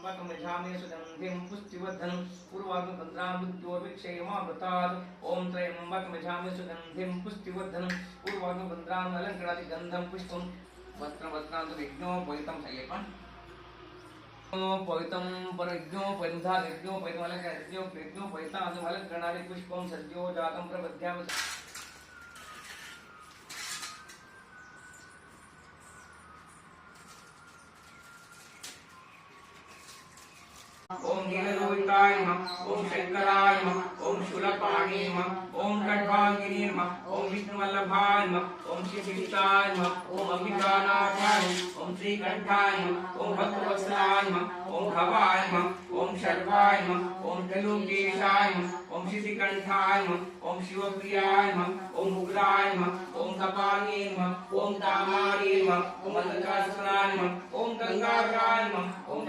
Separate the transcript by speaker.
Speaker 1: वकमझामि सुगन्धिं पुष्टिवर्धनं पूर्वाग्निबन्ध्रामृत्योर्विक्षेमावृतात् ॐ त्र्यम्बकमझामि सुगन्धिं पुष्टिवर्धनं पूर्वाग्निबन्ध्रामलङ्कृतादिगन्धं पुष्पं वस्त्रवस्त्रान्त यज्ञोपवितं सल्लेपन् पवितं परयज्ञोपवितं धायज्ञोपवितं अलङ्कृतयज्ञोपवितं अलङ्करणादि पुष्पं सद्यो जातं प्रबध्यामि ओम नीललोहिताय नमः ओम शंकराय नमः ओम शूलपाणि नमः ओम खड्वांगिनी नमः ओम विष्णुवल्लभाय नमः ओम श्रीसीताय नमः ओम अंबिकानाथाय ओम श्रीकंठाय नमः ओम भक्तवत्सलाय नमः ओम भवाय नमः ओम शर्वाय नमः ओम त्रिलोकेशाय नमः ओम श्रीकंठाय नमः ओम शिवप्रियाय नमः ओम उग्राय नमः ओम कपाली नमः ओम कामारी नमः ओम अंधकासुराय नमः ओम गंगाधराय नमः ओम